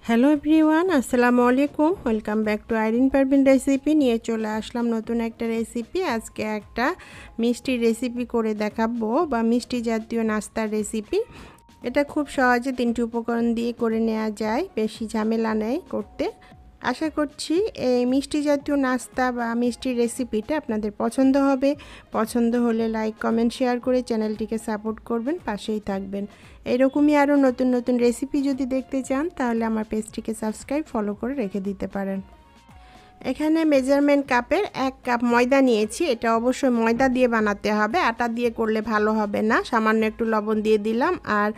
Hello everyone, আসসালামু আলাইকুম। Welcome back to Irin Parvin recipe. নিয়ে চলে আসলাম নতুন একটা রেসিপি। আজকে একটা মিষ্টি রেসিপি করে দেখাবো, বা মিষ্টি জাতীয় নাস্তার রেসিপি। এটা খুব সহজে 3টি উপকরণ দিয়ে করে নেওয়া যায়, বেশি ঝামেলা নেই করতে। আশা করছি এই মিষ্টি জাতীয় নাস্তা বা মিষ্টি রেসিপিটা আপনাদের পছন্দ হবে। পছন্দ হলে লাইক, কমেন্ট, শেয়ার করে চ্যানেলটিকে সাপোর্ট করবেন, পাশেই থাকবেন। এরকমই আরও নতুন নতুন রেসিপি যদি দেখতে চান তাহলে আমার পেজটিকে সাবস্ক্রাইব, ফলো করে রেখে দিতে পারেন। এখানে মেজারমেন্ট কাপের 1 কাপ ময়দা নিয়েছি। এটা অবশ্যই ময়দা দিয়ে বানাতে হবে, আটা দিয়ে করলে ভালো হবে না। সামান্য একটু লবণ দিয়ে দিলাম, আর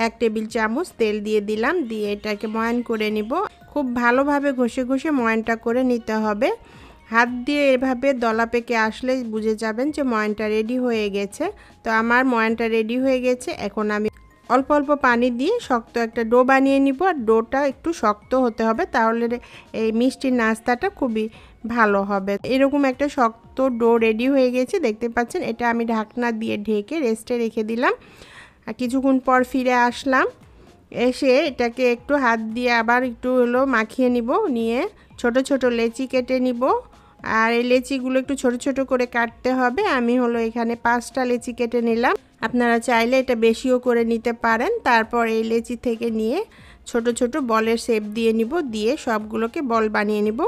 1 টেবিল চামচ তেল দিয়ে দিলাম। দিয়ে এটাকে ময়ান করে নিব। খুব ভালোভাবে ঘষে ঘষে ময়ানটা করে নিতে হবে। হাত দিয়ে এভাবে দলা পেকে আসলে বুঝে যাবেন যে ময়ানটা রেডি হয়ে গেছে। তো আমার ময়ানটা রেডি হয়ে গেছে। এখন আমি অল্প অল্প পানি দিয়ে শক্ত একটা ডো বানিয়ে নিব। আর ডোটা একটু শক্ত হতে হবে, তাহলে এই মিষ্টির নাস্তাটা খুবই ভালো হবে। এরকম একটা শক্ত ডো রেডি হয়ে গেছে, দেখতে পাচ্ছেন। এটা আমি ঢাকনা দিয়ে ঢেকে রেস্টে রেখে দিলাম। আর কিছুক্ষণ পর ফিরে আসলাম। এসে এটাকে একটু হাত দিয়ে আবার একটু মাখিয়ে নিব। নিয়ে ছোট ছোট লেচি কেটে নিব। আর এই লেচিগুলো একটু ছোট ছোট করে কাটতে হবে। আমি এখানে 5টা লেচি কেটে নিলাম। আপনারা চাইলে এটা বেশিও করে নিতে পারেন। তারপর এই লেচি থেকে নিয়ে ছোট ছোট বলের শেপ দিয়ে নিব। দিয়ে সবগুলোকে বল বানিয়ে নিব।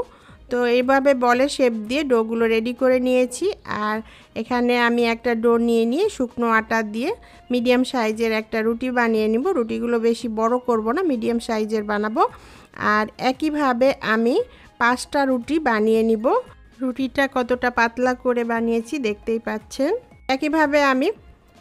তো এইভাবে বলের শেপ দিয়ে ডোগুলো রেডি করে নিয়েছি। আর এখানে আমি একটা ডো নিয়ে শুকনো আটা দিয়ে মিডিয়াম সাইজের একটা রুটি বানিয়ে নিব। রুটিগুলো বেশি বড় করব না, মিডিয়াম সাইজের বানাবো। আর একইভাবে আমি 5টা রুটি বানিয়ে নিব। রুটিটা কতটা পাতলা করে বানিয়েছি দেখতেই পাচ্ছেন। একইভাবে আমি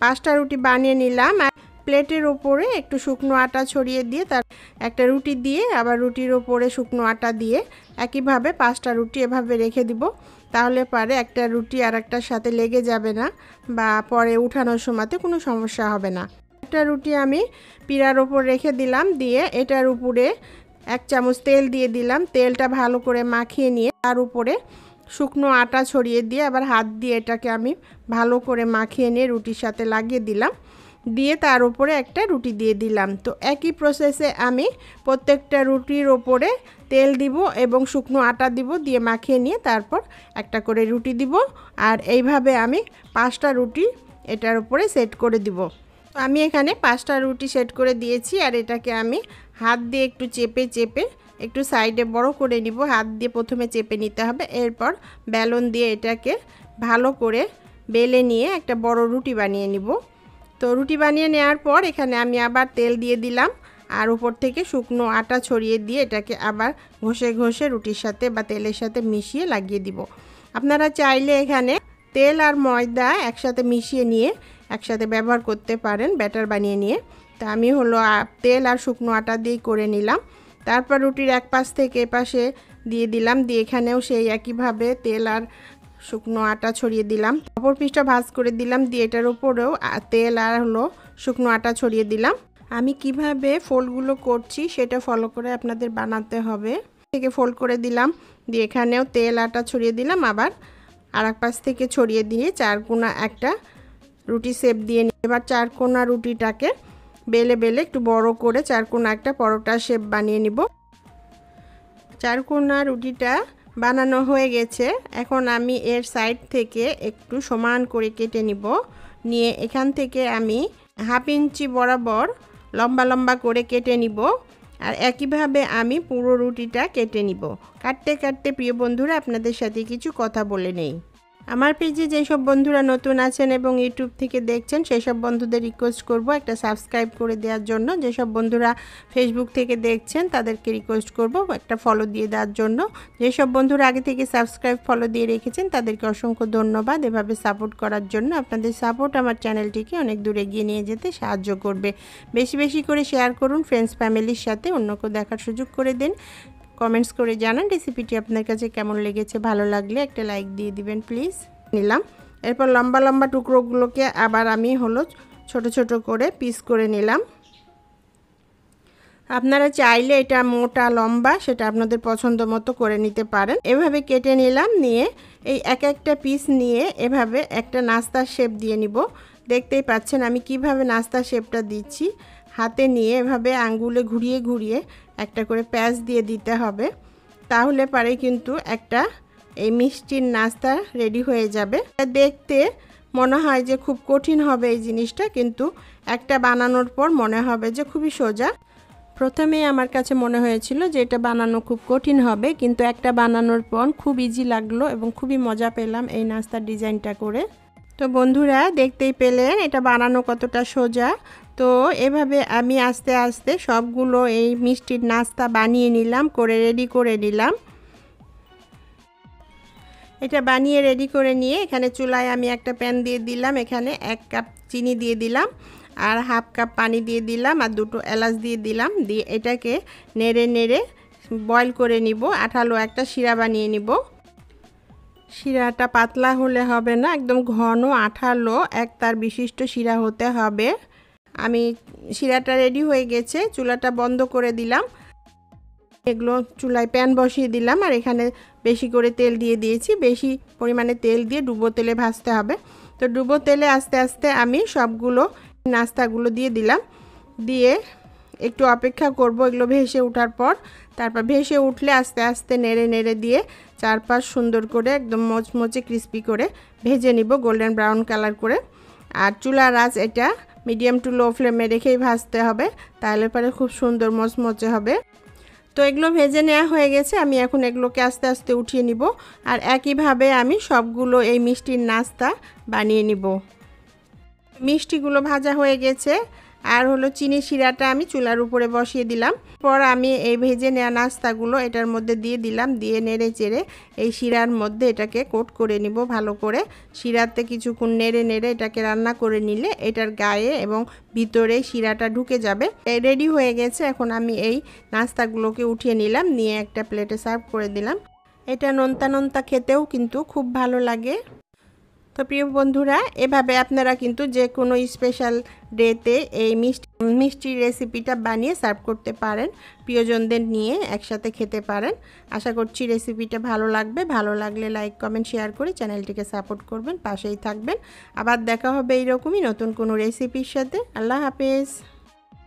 5টা রুটি বানিয়ে নিলাম। আর প্লেটের ওপরে একটু শুকনো আটা ছড়িয়ে দিয়ে তার একটা রুটি দিয়ে আবার রুটির ওপরে শুকনো আটা দিয়ে একইভাবে 5টা রুটি এভাবে রেখে দিব। তাহলে পরে একটা রুটি আর একটার সাথে লেগে যাবে না, বা পরে উঠানোর সময়তে কোনো সমস্যা হবে না। একটা রুটি আমি পিঁড়ার ওপর রেখে দিলাম। দিয়ে এটার উপরে 1 চামচ তেল দিয়ে দিলাম। তেলটা ভালো করে মাখিয়ে নিয়ে তার উপরে শুকনো আটা ছড়িয়ে দিয়ে আবার হাত দিয়ে এটাকে আমি ভালো করে মাখিয়ে নিয়ে রুটির সাথে লাগিয়ে দিলাম। দিয়ে তার উপরে একটা রুটি দিয়ে দিলাম। তো একই প্রসেসে আমি প্রত্যেকটা রুটির ওপরে তেল দিব এবং শুকনো আটা দিব, দিয়ে মাখিয়ে নিয়ে তারপর একটা করে রুটি দিব। আর এইভাবে আমি 5টা রুটি এটার উপরে সেট করে দিব। তো আমি এখানে 5টা রুটি সেট করে দিয়েছি। আর এটাকে আমি হাত দিয়ে একটু চেপে চেপে একটু সাইডে বড় করে নিব। হাত দিয়ে প্রথমে চেপে নিতে হবে, এরপর বেলন দিয়ে এটাকে ভালো করে বেলে নিয়ে একটা বড় রুটি বানিয়ে নিব। তো রুটি বানিয়ে নেওয়ার পর এখানে আমি আবার তেল দিয়ে দিলাম। আর উপর থেকে শুকনো আটা ছড়িয়ে দিয়ে এটাকে আবার ঘষে ঘষে রুটির সাথে বা তেলের সাথে মিশিয়ে লাগিয়ে দিব। আপনারা চাইলে এখানে তেল আর ময়দা একসাথে মিশিয়ে নিয়ে একসাথে ব্যবহার করতে পারেন, ব্যাটার বানিয়ে নিয়ে। তা আমি তেল আর শুকনো আটা দিয়েই করে নিলাম। তারপর রুটির এক পাশ থেকে এপাশে দিয়ে দিলাম। দিয়ে এখানেও সেই একইভাবে তেল আর শুকনো আটা ছড়িয়ে দিলাম। অপর পিঠটা ভাঁজ করে দিলাম। দিয়ে এটার উপরেও তেল আর শুকনো আটা ছড়িয়ে দিলাম। আমি কিভাবে ফোল্ডগুলো করছি সেটা ফলো করে আপনাদের বানাতে হবে। থেকে ফোল্ড করে দিলাম। দিয়ে এখানেও তেল আটা ছড়িয়ে দিলাম। আবার আর এক পাশ থেকে ছড়িয়ে দিয়ে 4 কোণা একটা রুটি শেপ দিয়ে নিই। এবার 4 কোণা রুটিটাকে বেলে বেলে একটু বড় করে 4 কোণা একটা পরোটা শেপ বানিয়ে নিব। 4 কোণা রুটিটা বানানো হয়ে গেছে। এখন আমি এর সাইড থেকে একটু সমান করে কেটে নিব। নিয়ে এখান থেকে আমি 1/2 ইঞ্চি বরাবর লম্বা লম্বা করে কেটে নিব। আর একইভাবে আমি পুরো রুটিটা কেটে নিব। কাটতে কাটতে প্রিয় বন্ধুরা, আপনাদের সাথে কিছু কথা বলে নেই। আমার পেজে যেসব বন্ধুরা নতুন আছেন এবং ইউটিউব থেকে দেখছেন সেসব বন্ধুদের রিকোয়েস্ট করব একটা সাবস্ক্রাইব করে দেওয়ার জন্য। যেসব বন্ধুরা ফেসবুক থেকে দেখছেন তাদেরকে রিকোয়েস্ট করব একটা ফলো দিয়ে দেওয়ার জন্য। যেসব বন্ধুরা আগে থেকে সাবস্ক্রাইব, ফলো দিয়ে রেখেছেন তাদেরকে অসংখ্য ধন্যবাদ এভাবে সাপোর্ট করার জন্য। আপনাদের সাপোর্ট আমার চ্যানেলটিকে অনেক দূর এগিয়ে নিয়ে যেতে সাহায্য করবে। বেশি বেশি করে শেয়ার করুন ফ্রেন্ডস ফ্যামিলির সাথে, অন্যকেও দেখার সুযোগ করে দিন। কমেন্টস করে জানান রেসিপিটি আপনার কাছে কেমন লেগেছে। ভালো লাগলে একটা লাইক দিয়ে দিবেন প্লিজ। নিলাম। এরপর লম্বা লম্বা টুকরোগুলোকে আবার আমি ছোট ছোট করে পিস করে নিলাম। আপনারা চাইলে এটা মোটা লম্বা সেটা আপনাদের পছন্দ মতো করে নিতে পারেন। এভাবে কেটে নিলাম। নিয়ে এই এক একটা পিস নিয়ে এভাবে একটা নাস্তার শেপ দিয়ে নিব। দেখতেই পাচ্ছেন আমি কিভাবে নাস্তার শেপটা দিচ্ছি। হাতে নিয়ে এভাবে আঙ্গুলে ঘুরিয়ে ঘুরিয়ে একটা করে প্যাঁচ দিয়ে দিতে হবে, তাহলে পরে কিন্তু একটা এই মিষ্টির নাস্তা রেডি হয়ে যাবে। দেখতে মনে হয় যে খুব কঠিন হবে এই জিনিসটা, কিন্তু একটা বানানোর পর মনে হবে যে খুবই সোজা। প্রথমে আমার কাছে মনে হয়েছিল যে এটা বানানো খুব কঠিন হবে, কিন্তু একটা বানানোর পর খুব ইজি লাগলো এবং খুবই মজা পেলাম এই নাস্তার ডিজাইনটা করে। তো বন্ধুরা দেখতেই পেলেন এটা বানানো কতটা সোজা। তো এভাবে আমি আস্তে আস্তে সবগুলো এই মিষ্টির নাস্তা বানিয়ে নিলাম, করে রেডি করে নিলাম। এটা বানিয়ে রেডি করে নিয়ে এখানে চুলায় আমি একটা প্যান দিয়ে দিলাম, এখানে 1 কাপ চিনি দিয়ে দিলাম আর হাফ কাপ পানি দিয়ে দিলাম আর 2টো এলাচ দিয়ে দিলাম। দিয়ে এটাকে নেড়ে নেড়ে বয়েল করে নিব, আঠালো একটা শিরা বানিয়ে নিব। শিরাটা পাতলা হলে হবে না, একদম ঘন আঠালো এক তার বিশিষ্ট শিরা হতে হবে। আমি শিরাটা রেডি হয়ে গেছে, চুলাটা বন্ধ করে দিলাম। এগুলো চুলায় প্যান বসিয়ে দিলাম আর এখানে বেশি করে তেল দিয়ে দিয়েছি। বেশি পরিমাণে তেল দিয়ে ডুবো তেলে ভাজতে হবে। তো ডুবো তেলে আস্তে আস্তে আমি সবগুলো নাস্তাগুলো দিয়ে দিলাম, দিয়ে একটু অপেক্ষা করব এগুলো ভেসে ওঠার পর। তারপর ভেসে উঠলে আস্তে আস্তে নেড়ে নেড়ে দিয়ে চারপাশ সুন্দর করে একদম মচমচে ক্রিস্পি করে ভেজে নিব, গোল্ডেন ব্রাউন কালার করে। আর চুলার আঁচ এটা মিডিয়াম টু লো ফ্লেমে রেখেই ভাজতে হবে, তাহলে পরে খুব সুন্দর মচমচে হবে। তো এগুলো ভেজে নেওয়া হয়ে গেছে, আমি এখন এগুলোকে আস্তে আস্তে উঠিয়ে নিব। আর একইভাবে আমি সবগুলো এই মিষ্টির নাস্তা বানিয়ে নিব। মিষ্টিগুলো ভাজা হয়ে গেছে, আর হলো চিনি শিরাটা আমি চুলার উপরে বসিয়ে দিলাম। পর আমি এই ভেজে নেওয়া নাস্তাগুলো এটার মধ্যে দিয়ে দিলাম, দিয়ে নেড়ে চেড়ে এই শিরার মধ্যে এটাকে কোট করে নিব ভালো করে। শিরাতে কিছুক্ষণ নেড়ে নেড়ে এটাকে রান্না করে নিলে এটার গায়ে এবং ভিতরে শিরাটা ঢুকে যাবে। রেডি হয়ে গেছে। এখন আমি এই নাস্তাগুলোকে উঠিয়ে নিলাম, নিয়ে একটা প্লেটে সার্ভ করে দিলাম। এটা নোনতা নোনতা খেতেও কিন্তু খুব ভালো লাগে। তো প্রিয় বন্ধুরা, এভাবে আপনারা কিন্তু যে কোনো স্পেশাল ডেতে এই মিষ্টি রেসিপিটা বানিয়ে সার্ভ করতে পারেন, প্রিয়জনদের নিয়ে একসাথে খেতে পারেন। আশা করছি রেসিপিটা ভালো লাগবে। ভালো লাগলে লাইক কমেন্ট শেয়ার করে চ্যানেলটিকে সাপোর্ট করবেন, পাশেই থাকবেন। আবার দেখা হবে এইরকমই নতুন কোনো রেসিপির সাথে। আল্লাহ হাফেজ।